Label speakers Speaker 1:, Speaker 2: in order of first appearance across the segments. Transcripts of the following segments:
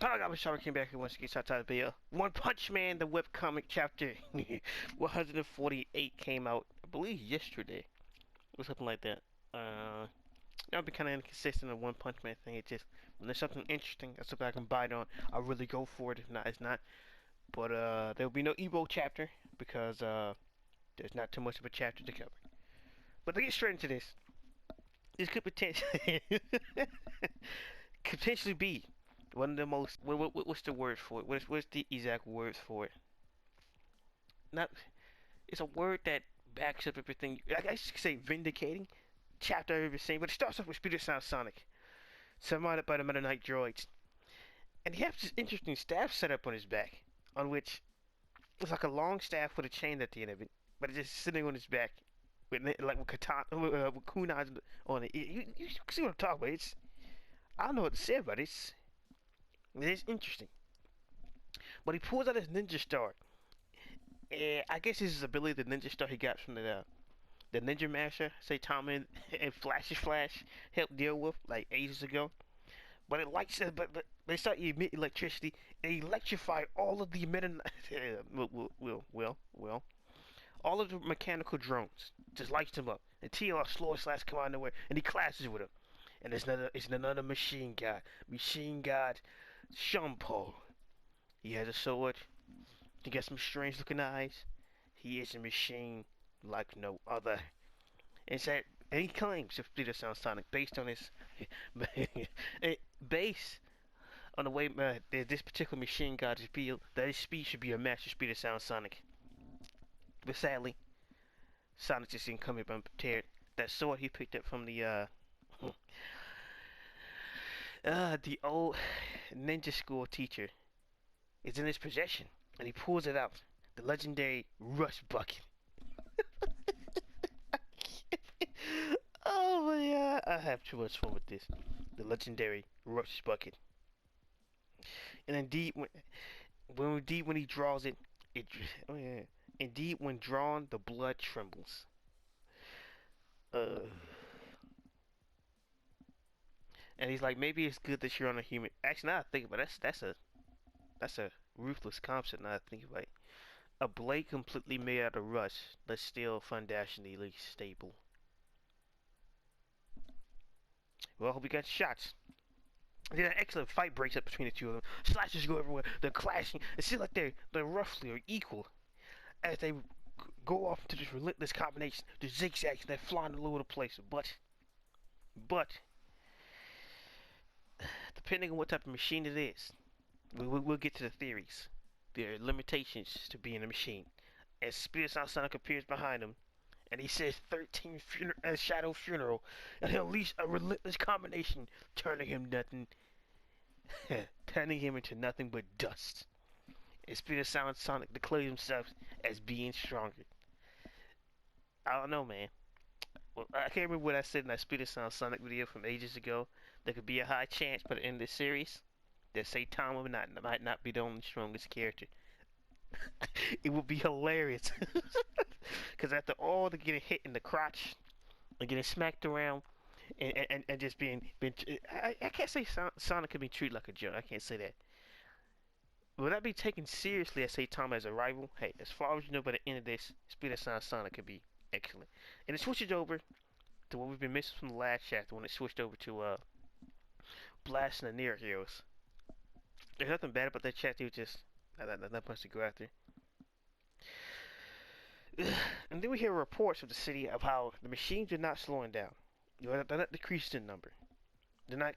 Speaker 1: Hello guys, Sean came back here once again. Shout out to Bill. One Punch Man, the webcomic chapter 148 came out, I believe yesterday, or something like that. I've been kind of inconsistent on One Punch Man thing. It just when there's something interesting, that's something I can bite on. I'll really go for it. If not, it's not. But there will be no Evo chapter because there's not too much of a chapter to cover. But to get straight into this could potentially potentially be one of the most. What's the word for it? What's the exact words for it? Not. It's a word that backs up everything. I guess you could say vindicating chapter I've ever seen. But it starts off with Speeder Sound Sonic, surrounded by the Meta Knight droids, and he has this interesting staff set up on his back, on which it's like a long staff with a chain at the end of it, but it's just sitting on his back, with katana, with kunais on it. You see what I'm talking about? I don't know what to say about it. It's interesting. But he pulls out his ninja star. And I guess this is his ability, the ninja star he got from the Ninja Master, say Tom and Flash helped deal with like ages ago. But it likes it, but they start to emit electricity and electrify all of the all of the mechanical drones. Just lights them up. And TLR slow slash come out of nowhere and he clashes with them. And it's another machine god. Machine god Shampoo. He has a sword. He got some strange looking eyes. He is a machine like no other. And he claims to Speeder Sound Sonic based on his based on the way this particular machine god is built, that his speed should be a match to Speeder Sound Sonic. But sadly, Sonic just didn't come here unprepared. That sword he picked up from the old ninja school teacher is in his possession, and he pulls it out. The legendary Rush Bucket. Oh my god, I have too much fun with this. The legendary Rush Bucket. And indeed, when he draws it, indeed when drawn, the blood trembles. And he's like, maybe it's good that you're on a human. Actually, now I think about it, that's a ruthless concept. Now I think about it. A blade completely made out of rust, but still foundationally stable. Well, I hope we got shots. Then an excellent fight breaks up between the two of them. Slashes go everywhere. They're clashing. It seems like they're roughly or equal as they go off into this relentless combination. The zigzags, they're flying all over the place. But depending on what type of machine it is, we'll get to the theories. There are limitations to being a machine. As Speeder Sound Sonic appears behind him, and he says 13 Shadow Funeral, and he'll unleash a relentless combination, turning him into nothing but dust. And Speeder Sound Sonic declares himself as being stronger. I don't know, man. Well, I can't remember what I said in that Speeder Sound Sonic video from ages ago. There could be a high chance by the end of this series that Saitama might not be the only strongest character. It would be hilarious. Because after all the getting hit in the crotch and getting smacked around and just being I can't say Sonic could be treated like a joke. I can't say that. Would that be taken seriously as Saitama as a rival? Hey, as far as you know by the end of this, Speeder Sound Sonic could be excellent. And it switches over to what we've been missing from the last chapter when it switched over to blasting the near heroes. There's nothing bad about that chapter, just not much to go after. And then we hear reports of the city of how the machines are not slowing down. They're not decreasing in number. They're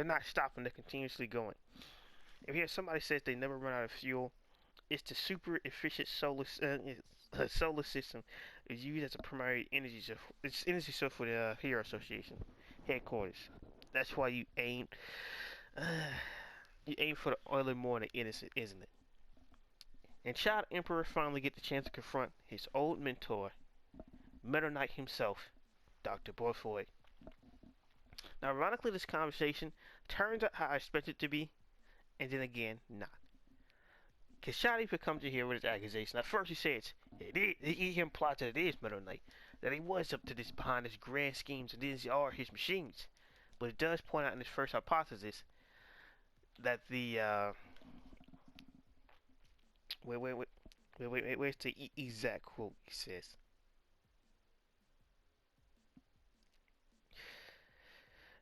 Speaker 1: not stopping. They're continuously going. If you hear somebody says they never run out of fuel, it's the super efficient solar system is used as a primary energy source. It's energy source for the Hero Association headquarters. That's why you aim for the early morning, isn't it? And Child Emperor finally get the chance to confront his old mentor, Meta Knight himself, Dr. Boyfoy. Now, ironically, this conversation turns out how I expected it to be, and then again, not. Because Shadi comes in here with his accusation. At first, he says he implies that it is Meta Knight, that he was up to this behind his grand schemes, and these are his machines. But it does point out in his first hypothesis that the wait wait wait where's the exact quote? He says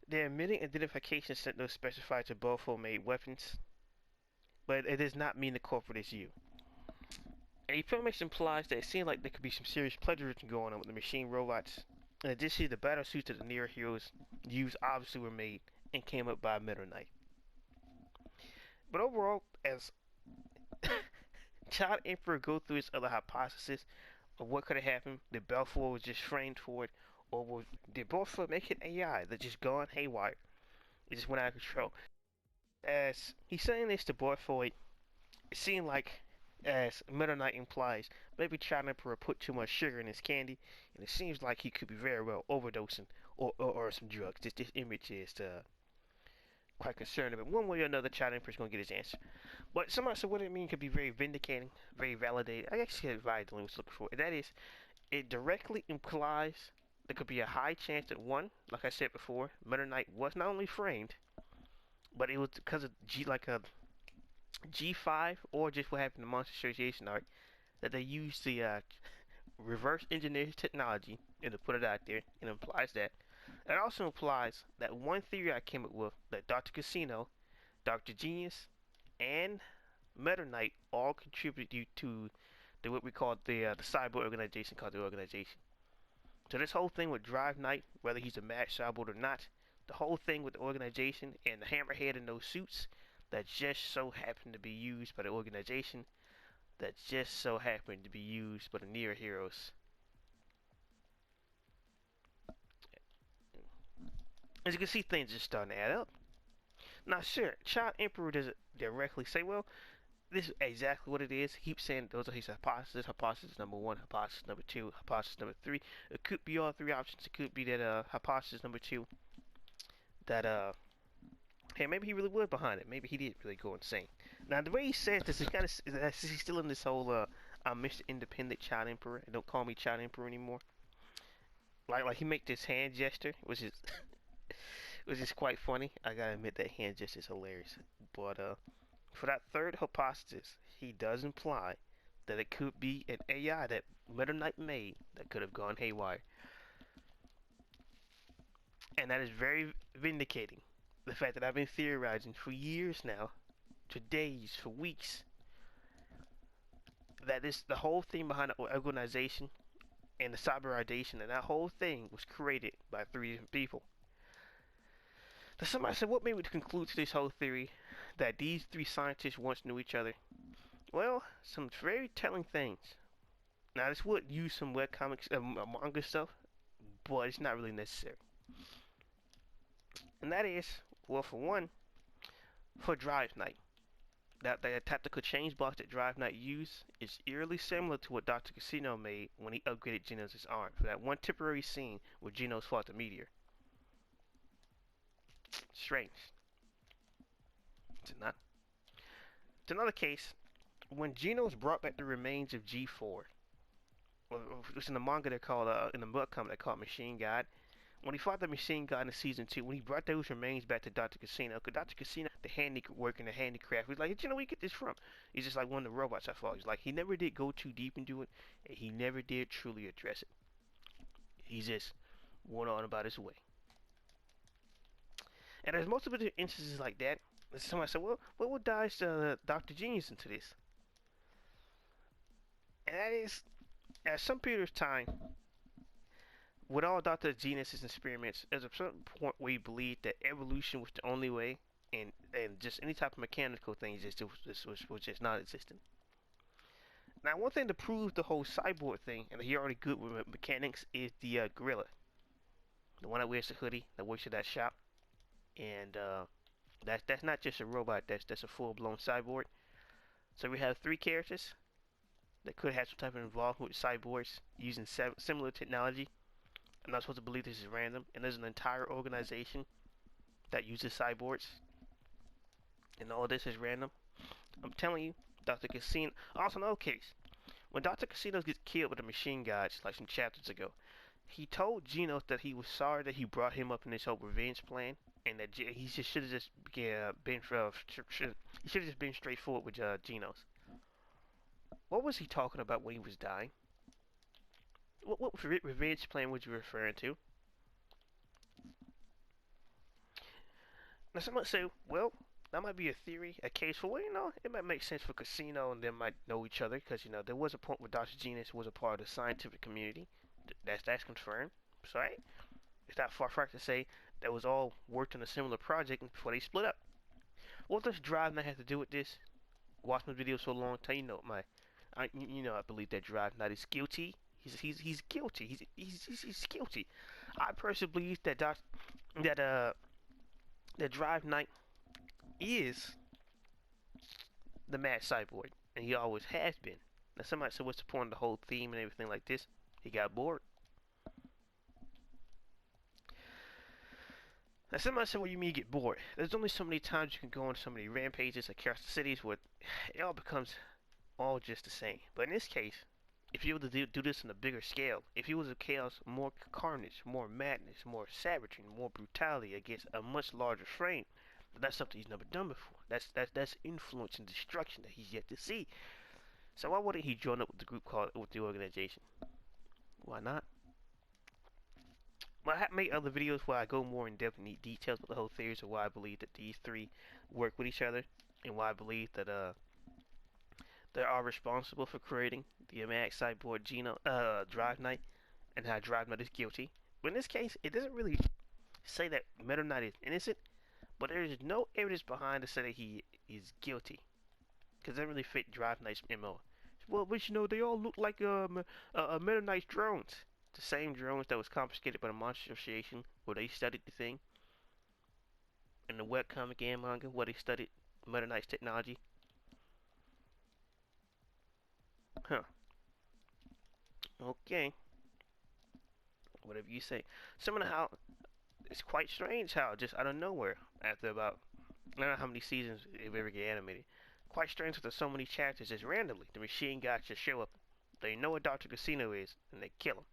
Speaker 1: their admitting identification sentinels specified to both homemade weapons, but it does not mean the culprit is you. And the information implies that it seems like there could be some serious plagiarism going on with the machine robots. In addition, the battle suits that the Neo heroes used obviously were made and came up by Meta Knight. But overall, as Child Emperor go through his other hypothesis of what could have happened, did Belfort was just framed for it, or did Belfort make an AI that just gone haywire? It just went out of control. As he's saying this to Belfort, it seemed like, as Meta Knight implies, maybe Child Emperor put too much sugar in his candy, and it seems like he could be very well overdosing or some drugs. This image is quite concerning, but one way or another, Child Emperor is going to get his answer. But somebody said what it means could be very vindicating, very validated. I actually had Validating was looking for, and that is, it directly implies there could be a high chance that one, like I said before, Meta Knight was not only framed, but it was because of like a G5 or just what happened in the Monster Association arc that they used the reverse engineer technology and to put it out there. It implies that. It also implies that one theory I came up with that Dr. Casino, Dr. Genius, and Meta Knight all contribute to what we call the cyber organization called the organization. So this whole thing with Drive Knight, whether he's a mad cyborg or not, the whole thing with the organization and the hammerhead in those suits that just so happened to be used by the organization, that just so happened to be used by the near heroes. As you can see, things are starting to add up. Now, sure, Child Emperor doesn't directly say, well, this is exactly what it is. He keeps saying those are his hypotheses. Hypothesis number one, hypothesis number two, hypothesis number three. It could be all three options. It could be that hypothesis number two that hey, maybe he really was behind it. Maybe he did really go insane. Now the way he says this is kind of he's still in this whole I'm Mr. Independent Child Emperor. And don't call me Child Emperor anymore. Like he make this hand gesture, which is which is quite funny. I gotta admit that hand gesture is hilarious. But for that third hypothesis, he does imply that it could be an AI that Meta Knight made that could have gone haywire. And that is very vindicating. The fact that I've been theorizing for years now, for days, for weeks, that this the whole thing behind the organization and the cyberization and that whole thing was created by three different people. Now somebody said, what made me conclude to this whole theory that these three scientists once knew each other? Well, some very telling things. Now this would use some webcomics, manga stuff, but it's not really necessary. And that is, well, for one, for Drive Knight. That tactical change block that Drive Knight used is eerily similar to what Dr. Casino made when he upgraded Genos' arm for that one temporary scene where Genos fought the meteor. Strange. It's not. It's another case when Genos brought back the remains of G4. It's in the manga they're called, in the webcomic they're called Machine God. When he fought the Machine God in season 2, when he brought those remains back to Dr. Casino, because Dr. Casino, the handiwork and the handicraft, he's like, you know where you get this from? He's just like one of the robots I fought. He's like, he never did go too deep into it, and he never did truly address it. He just went on about his way. And there's multiple instances like that. Somebody said, well, what dies Dr. Genius into this? And that is, at some period of time, with all Dr. Genius's experiments, there's a certain point where he believed that evolution was the only way, and just any type of mechanical thing was just not existent. Now, one thing to prove the whole cyborg thing, and he already good with mechanics, is the gorilla, the one that wears the hoodie that works at that shop, and that's not just a robot. That's a full-blown cyborg. So we have three characters that could have some type of involvement with cyborgs using similar technology. I'm not supposed to believe this is random. And there's an entire organization that uses cyborgs. And all this is random. I'm telling you, Dr. Casino. Also, another case. When Dr. Casino gets killed with a machine guard, like some chapters ago, He told Genos that he was sorry that he brought him up in this whole revenge plan, and that he just should have just been he should have just been straightforward with Genos. What was he talking about when he was dying? What revenge plan was you referring to? Now some might say, well, that might be a theory, a case for, well, it might make sense for Casino and them might know each other, because, there was a point where Dr. Genus was a part of the scientific community. That's confirmed. So, right? It's not far to say that was all worked on a similar project before they split up. What does Drive Night have to do with this? Watch my videos so long, tell I believe that Drive Night is guilty. He's guilty. He's guilty. I personally believe that that Drive Night is the mad cyborg, and he always has been. Now somebody said, what's the point of the whole theme and everything like this? He got bored. Now somebody said, what do you mean you get bored? There's only so many times you can go on so many rampages across the cities where it all becomes all just the same. But in this case, if you were to do this on a bigger scale, if you was to chaos more carnage, more madness, more savagery, more brutality against a much larger frame, that's something he's never done before. That's influence and destruction that he's yet to see. So why wouldn't he join up with the group called with the organization? Why not? Well, I have made other videos where I go more in depth and need details with the whole theories of why I believe that these three work with each other, and why I believe that they are responsible for creating the Mad Cyborg Drive Knight, and how Drive Knight is guilty. But in this case, it doesn't really say that Meta Knight is innocent, but there is no evidence behind to say that he is guilty, because it doesn't really fit Drive Knight's MO. Well, but they all look like Meta Knight's drones. The same drones that was confiscated by the Monster Association, where they studied the thing. In the webcomic and manga, where they studied Meta Knight's technology. Huh. Okay. Whatever you say. Somehow, it's quite strange how, just out of nowhere, after about, I don't know how many seasons they've ever get animated, quite strange that there's so many chapters just randomly, the machine guys just show up. They know what Dr. Casino is, and they kill him.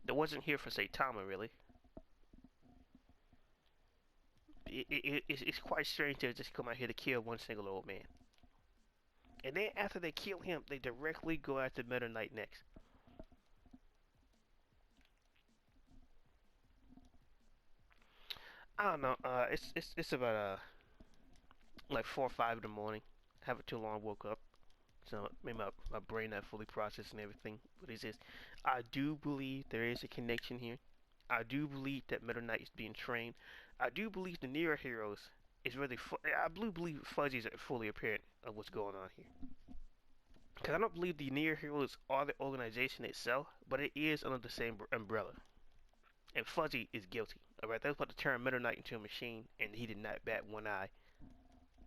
Speaker 1: They wasn't here for Saitama, really. It's quite strange to just come out here to kill one single old man. And then after they kill him, they directly go after Meta Knight next. I don't know. It's about like 4 or 5 in the morning. Haven't too long woke up, so maybe my brain not fully processed and everything. But it's just, I do believe there is a connection here. I do believe that Meta Knight is being trained. I do believe the Nero heroes is really. I do believe Fuzzy's are fully apparent of what's going on here. Because I don't believe the Nero heroes are the organization itself, but it is under the same umbrella. And Fuzzy is guilty. Alright, they was about to turn Meta Knight into a machine, and he did not bat one eye.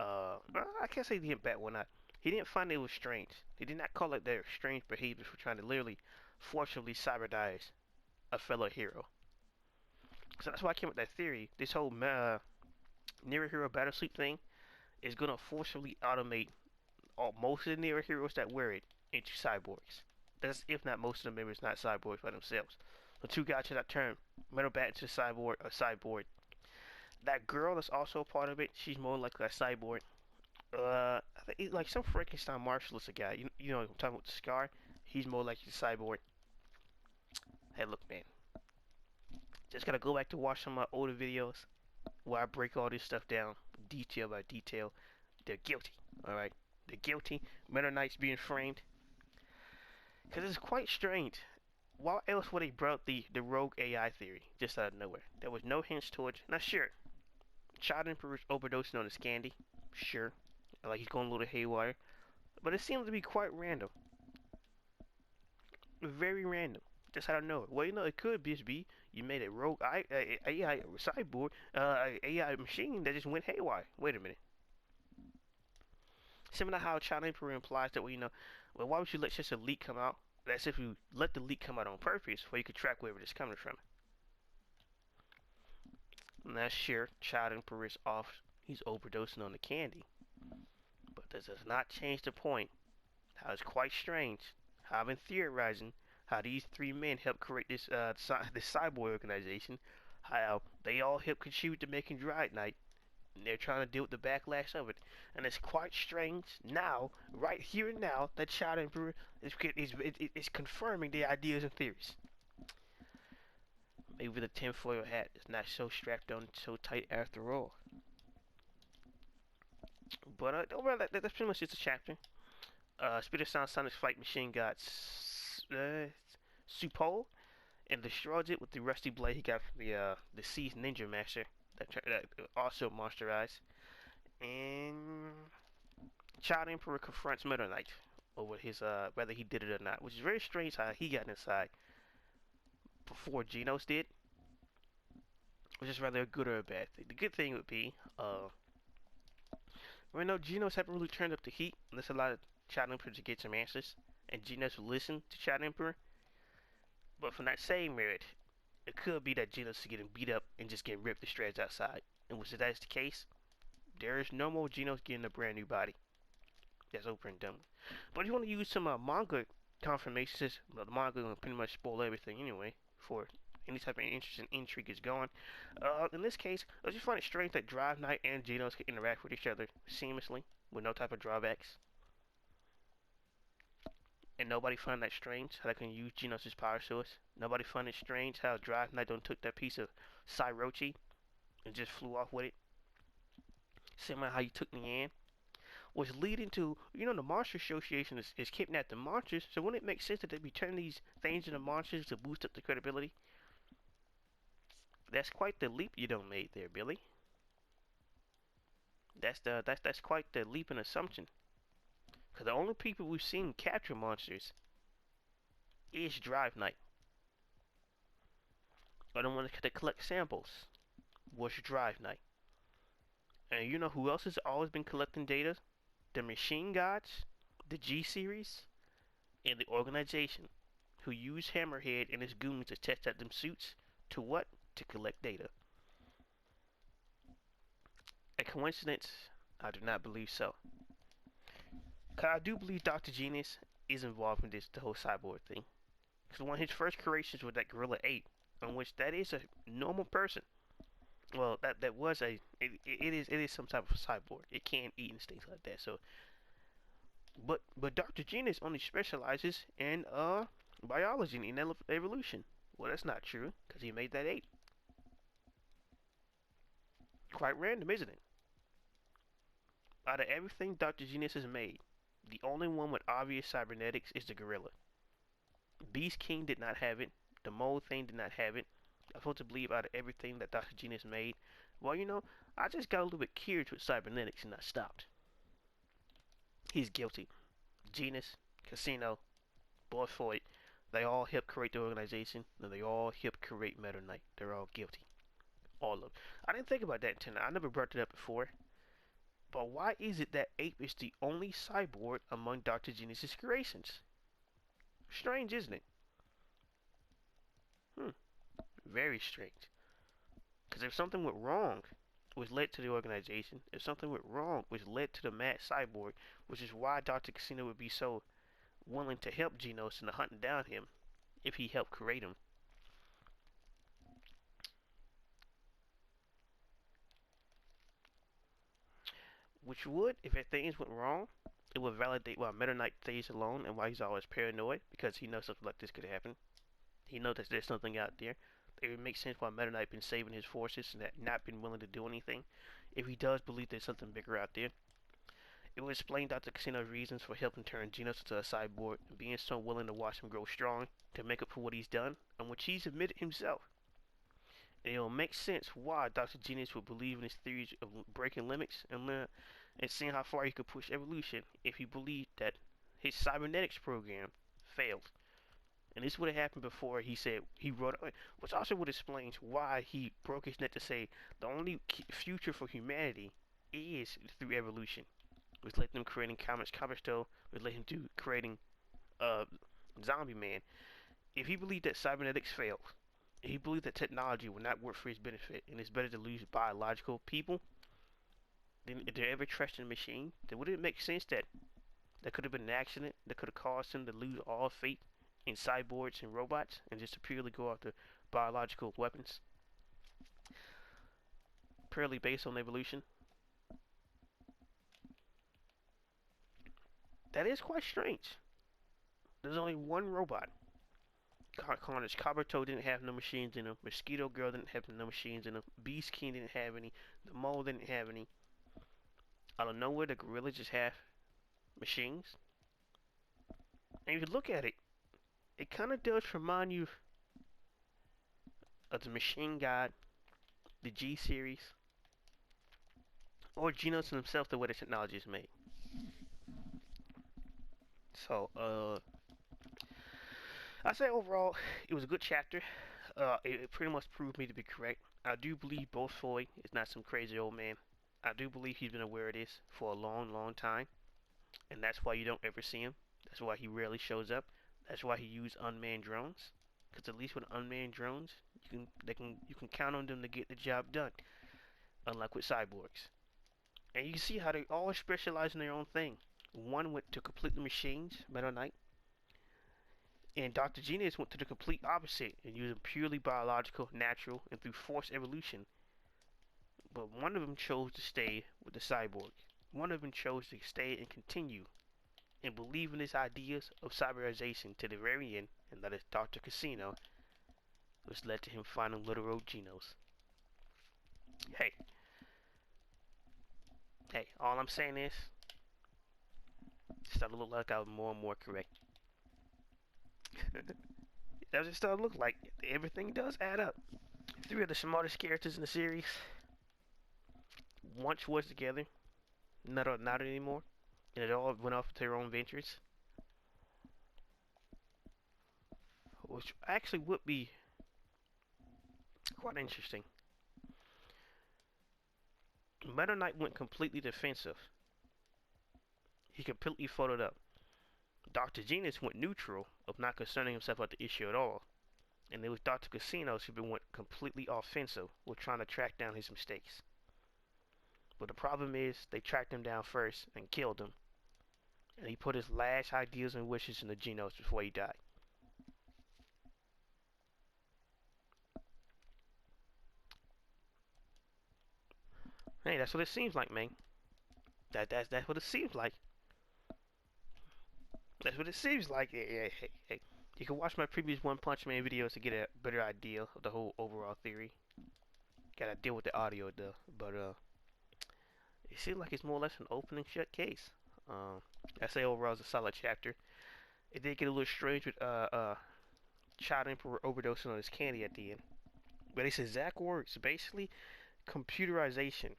Speaker 1: I can't say he didn't bat one eye. He didn't find it was strange. He did not call it their strange behaviors for trying to literally forcibly cyberdize a fellow hero. So that's why I came up with that theory. This whole Nero Hero Battle Sleep thing is going to forcibly automate most of the Nero heroes that wear it into cyborgs. That's if not most of the members not cyborgs by themselves. The two guys that turn Metal Bat into a cyborg. That girl that's also a part of it, she's more like a cyborg. I think like some Frankenstein martialist guy. You know what I'm talking about, the Scar. He's more like a cyborg. Hey, look, man. Just gotta go back to watch some of my older videos where I break all this stuff down, detail by detail. They're guilty, alright? They're guilty. Meta Knight's being framed. Because it's quite strange. Why else would they brought the rogue AI theory just out of nowhere? There was no hints towards. Now, sure, Child Emperor's overdosing on his candy. Sure. Like he's going a little haywire. But it seems to be quite random. Very random. Just out of nowhere. Well, it could just be you made a rogue AI cyborg, AI machine that just went haywire. Wait a minute. Similar to how Child Emperor implies that, well, why would you let just a leak come out? That's if you let the leak come out on purpose, where you could track wherever it's coming from. And that's sure, Child Emperor is off. He's overdosing on the candy. But this does not change the point. How it's quite strange I've been theorizing how these three men helped create this cyborg organization, how they all helped contribute to making Dry Night, and they're trying to deal with the backlash of it. And it's quite strange now, right here and now, that Child Emperor is confirming the ideas and theories. Maybe the tinfoil hat is not so strapped on so tight after all. But overall, that's pretty much just a chapter. Speed of Sound Sonic's flight machine got Supol and destroys it with the rusty blade he got from the Sea's Ninja Master that also monsterized. And Child Emperor confronts Meta Knight over his whether he did it or not, which is very strange how he got inside before Genos did, which is rather a good or a bad thing. The good thing would be, well, no, Genos haven't really turned up the heat, and there's a lot of Child Emperor to get some answers, and Genos will listen to Child Emperor. But from that same merit, it could be that Genos is getting beat up and just getting ripped to shreds outside. And which if that's the case, there is no more Genos getting a brand new body. That's over and done with. But if you want to use some manga confirmations, well, the manga will pretty much spoil everything anyway for any type of interesting intrigue is going. In this case, I just find it strange that Drive Knight and Genos can interact with each other seamlessly with no type of drawbacks. And nobody find that strange how they can use Genos' power source. Nobody find it strange how Drive Knight don't took that piece of Cyrochi and just flew off with it. Similar how you took Nian. Was leading to, the Monster Association is kidnapped the monsters, so wouldn't it make sense that they be turning these things into monsters to boost up the credibility? That's quite the leap you done made there, Billy. That's quite the leap in assumption. Cause the only people we've seen capture monsters is Drive Knight. Or the one to collect samples was Drive Knight. And you know who else has always been collecting data? The Machine Gods, the G Series, and the organization who use Hammerhead and his goons to test out them suits to what? To collect data. A coincidence? I do not believe so. Cause I do believe Dr. Genius is involved in the whole cyborg thing. Cause one of his first creations was that Gorilla Ape, on which that is a normal person. Well, that was it is some type of cyborg. It can eat and things like that. So, but Dr. Genius only specializes in biology and evolution. Well, that's not true, cause he made that ape. Quite random, isn't it? Out of everything Dr. Genius has made, the only one with obvious cybernetics is the gorilla. Beast King did not have it. The mole thing did not have it. I'm supposed to believe out of everything that Dr. Genius made. Well, I just got a little bit curious with cybernetics and I stopped. He's guilty. Genius, Casino, Boy Floyd, they all helped create the organization, and they all helped create Meta Knight. They're all guilty. All of them. I didn't think about that until now. I never brought it up before. But why is it that Ape is the only cyborg among Dr. Genius's creations? Strange, isn't it? Very strange. Because if something went wrong, which led to the organization, if something went wrong, which led to the mad cyborg, which is why Dr. Casino would be so willing to help Genos in hunting down him, if he helped create him. Which would, if things went wrong, it would validate why Meta Knight stays alone and why he's always paranoid, because he knows something like this could happen. He knows that there's something out there. It would make sense why Meta Knight been saving his forces and not been willing to do anything. If he does believe there's something bigger out there, it would explain Dr. Casino's reasons for helping turn Genos into a cyborg and being so willing to watch him grow strong to make up for what he's done and which he's admitted himself. And it will make sense why Dr. Genius would believe in his theories of breaking limits and seeing how far he could push evolution if he believed that his cybernetics program failed. And this would have happened before he said he wrote, which also would explain why he broke his neck to say the only future for humanity is through evolution, which led them creating comics though, which led him to creating Zombie Man. If he believed that cybernetics failed, if he believed that technology would not work for his benefit, and it's better to lose biological people than if they ever trust in a machine, then would it make sense that That could have been an accident that could have caused him to lose all faith in cyborgs and robots and just to purely go after biological weapons, purely based on evolution. That is quite strange. There's only one robot. Carnage Kabuto didn't have no machines in him. Mosquito Girl didn't have no machines in him. Beast King didn't have any. The Mole didn't have any. Out of nowhere, the Gorilla just have machines. And if you look at it, it kind of does remind you of the Machine God, the G series, or Genos himself, the way the technology is made. So, I say overall, it was a good chapter. It pretty much proved me to be correct. I do believe both Floyd is not some crazy old man. I do believe he's been aware of this for a long, long time, and that's why you don't ever see him. That's why he rarely shows up. That's why he used unmanned drones. Because at least with unmanned drones, you can count on them to get the job done. Unlike with cyborgs, and you can see how they all specialize in their own thing. One went to completely machines, Meta Knight, and Dr. Genius went to the complete opposite and using purely biological, natural, and through forced evolution. But one of them chose to stay with the cyborg. One of them chose to stay and continue and believe in his ideas of cyberization to the very end, and that is Dr. Casino, which led to him finding literal Genos. Hey, all I'm saying is, it started to look like I was more and more correct. That's what it started to look like. Everything does add up. Three of the smartest characters in the series once was together, not anymore, and it all went off to their own ventures, which actually would be quite interesting. Meta Knight went completely defensive. He completely folded up. Dr. Genius went neutral of not concerning himself about the issue at all. And it was Dr. Casinos who went completely offensive with trying to track down his mistakes. But the problem is they tracked him down first and killed him. And he put his last ideas and wishes in the Genos before he died. Hey, that's what it seems like, man. That's what it seems like. That's what it seems like. Hey. You can watch my previous One Punch Man videos to get a better idea of the whole overall theory. Gotta deal with the audio though, but it seems like it's more or less an open and shut case. I say overall it's a solid chapter. It did get a little strange with Child Emperor overdosing on his candy at the end, but it's exact words. Basically, computerization.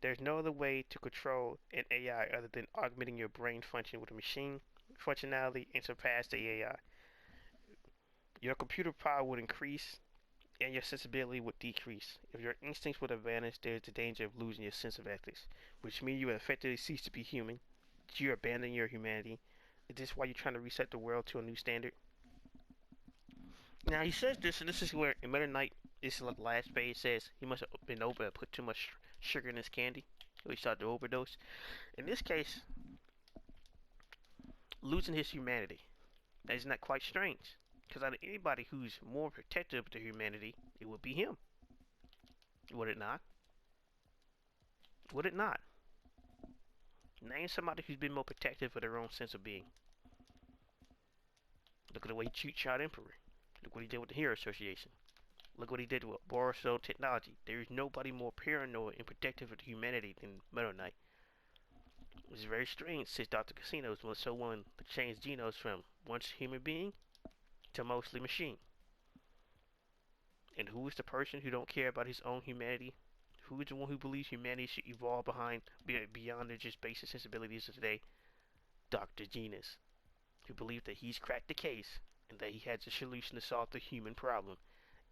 Speaker 1: There's no other way to control an AI other than augmenting your brain function with a machine functionality and surpass the AI. Your computer power would increase and your sensibility would decrease. If your instincts would vanish, there's the danger of losing your sense of ethics, which means you would effectively cease to be human. You abandon your humanity. Is this why you're trying to reset the world to a new standard? Now he says this, and this is where in Meta Knight, this last page says he must have been over put too much sugar in his candy, so he started to overdose. In this case, losing his humanity. That is not quite strange, because out of anybody who's more protective to humanity, it would be him. Would it not? Would it not? Name somebody who's been more protective of their own sense of being. Look at the way he treats Child Emperor. Look what he did with the Hero Association. Look what he did with Borisol Technology. There is nobody more paranoid and protective of humanity than Meta Knight. It's very strange since Dr. Casino was so willing to change Genos from once human being to mostly machine. And who is the person who don't care about his own humanity? Who is the one who believes humanity should evolve beyond their just basic sensibilities of today? Dr. Genus, who believes that he's cracked the case and that he has a solution to solve the human problem.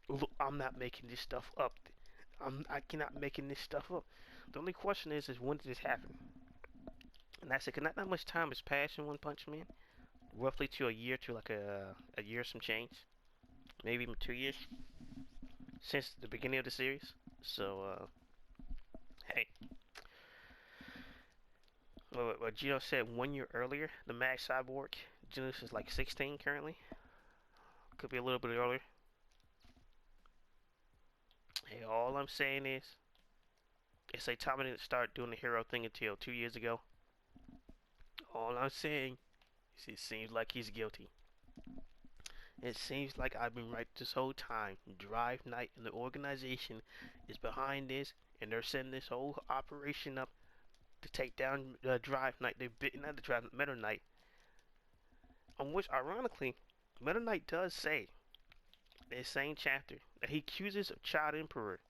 Speaker 1: Look, I'm not making this stuff up. I cannot making this stuff up. The only question is when did this happen? And that's it. Cause not that much time has passed in One Punch Man. Roughly to a year, to like a year some change, maybe even 2 years since the beginning of the series. So hey, what Gino said 1 year earlier, the Mad Cyborg. Gino's is like 16 currently. Could be a little bit earlier. Hey, all I'm saying is, it's like Tommy didn't start doing the hero thing until 2 years ago. All I'm saying is it seems like he's guilty. It seems like I've been right this whole time. Drive Night and the organization is behind this, and they're setting this whole operation up to take down Drive Night. They're bitten out the Drive Meta Knight. On which, ironically, Meta Knight does say in the same chapter that he accuses a Child Emperor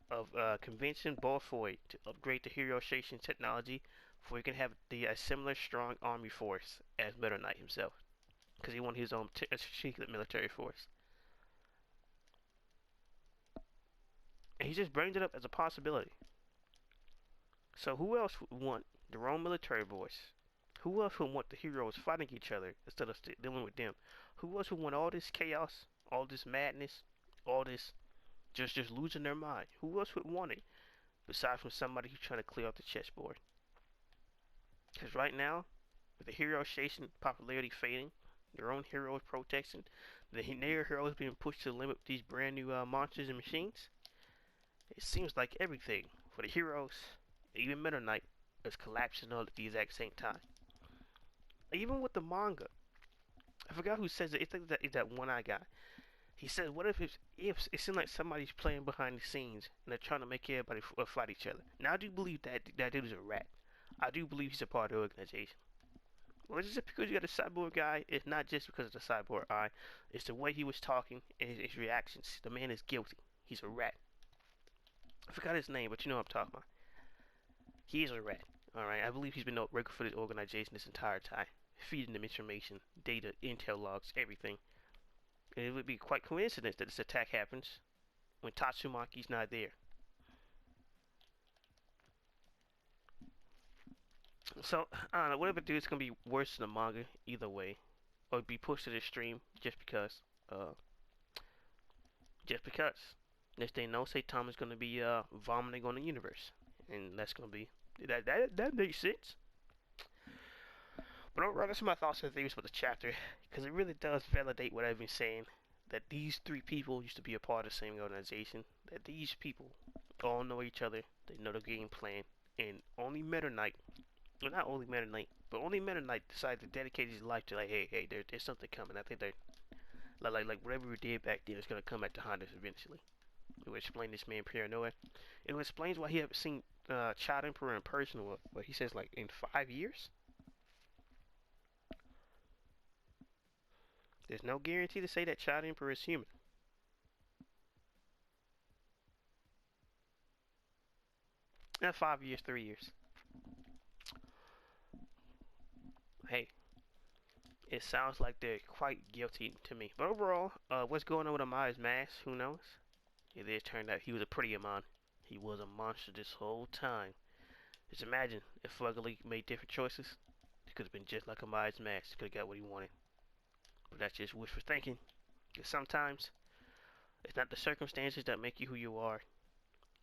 Speaker 1: of convincing Balfoy to upgrade the hero station technology for he can have a similar strong army force as Meta Knight himself, because he wanted his own secret military force. And he just brings it up as a possibility. So who else would want their own military voice? Who else would want the heroes fighting each other instead of dealing with them? Who else would want all this chaos, all this madness, all this just losing their mind? Who else would want it besides from somebody who's trying to clear out the chessboard? Because right now, with the hero chasing popularity fading, their own heroes protesting, their heroes being pushed to the limit with these brand new monsters and machines, it seems like everything for the heroes, even Meta Knight, is collapsing all at the exact same time. Even with the manga, I forgot who says it. It's that one-eye guy. He says, "What if it seems like somebody's playing behind the scenes and they're trying to make everybody fight each other?" Now I do believe that dude is a rat. I do believe he's a part of the organization. Well, just because you got a cyborg guy, it's not just because of the cyborg eye. It's the way he was talking and his reactions. The man is guilty. He's a rat. I forgot his name, but you know what I'm talking about. He is a rat. Alright, I believe he's been working for this organization this entire time. Feeding them information, data, intel logs, everything. And it would be quite coincidence that this attack happens when Tatsumaki's not there. So, I don't know, whatever it do, it's gonna be worse than the manga, either way. Or be pushed to the extreme just because. Uh, just because. Next thing you know, say Tom is gonna be vomiting on the universe. And that's gonna be that makes sense. But overall, that's my thoughts and theories for the chapter, because it really does validate what I've been saying. That these three people used to be a part of the same organization. That these people all know each other. They know the game plan. And only Meta Knight, well, not only Meta Knight, but only Meta Knight decided to dedicate his life to like, hey, there's something coming. I think they're like whatever we did back then is gonna come back to haunt us eventually. It will explain this man paranoia. It explains why he haven't seen Child Emperor in person. What he says, like in 5 years. There's no guarantee to say that Child Emperor is human. Not 5 years, 3 years. Hey, it sounds like they're quite guilty to me. But overall, what's going on with Amaya's mask? Who knows? It is turned out he was a pretty Amon. He was a monster this whole time. Just imagine if Fugly made different choices. It could have been just like Amaya's mask. He could have got what he wanted. But that's just wishful thinking. Because sometimes, it's not the circumstances that make you who you are.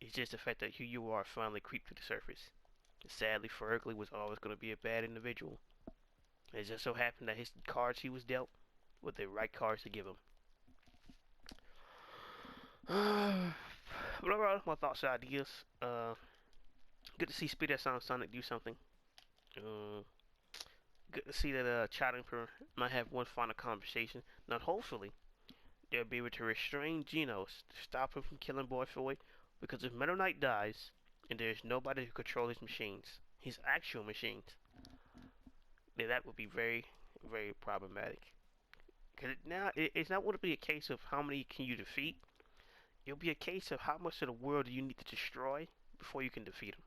Speaker 1: It's just the fact that who you are finally creeped to the surface. And sadly, Fergly was always going to be a bad individual. It just so happened that his cards he was dealt were the right cards to give him. But overall, my thoughts and ideas. Good to see Speed Sound Sonic do something. Good to see that Child Emperor might have one final conversation. Now, hopefully, they'll be able to restrain Genos to stop him from killing Boy Boy. Because if Meta Knight dies, and there's nobody to control his machines, his actual machines, then that would be very, very problematic. Because now it's not going to be a case of how many can you defeat. It'll be a case of how much of the world do you need to destroy before you can defeat him.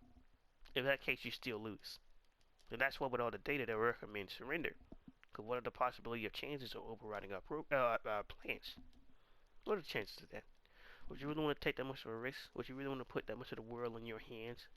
Speaker 1: In that case, you still lose. And that's why with all the data they recommend surrender. Because what are the possibility of chances of overriding our plans? What are the chances of that? Would you really want to take that much of a risk? Would you really want to put that much of the world in your hands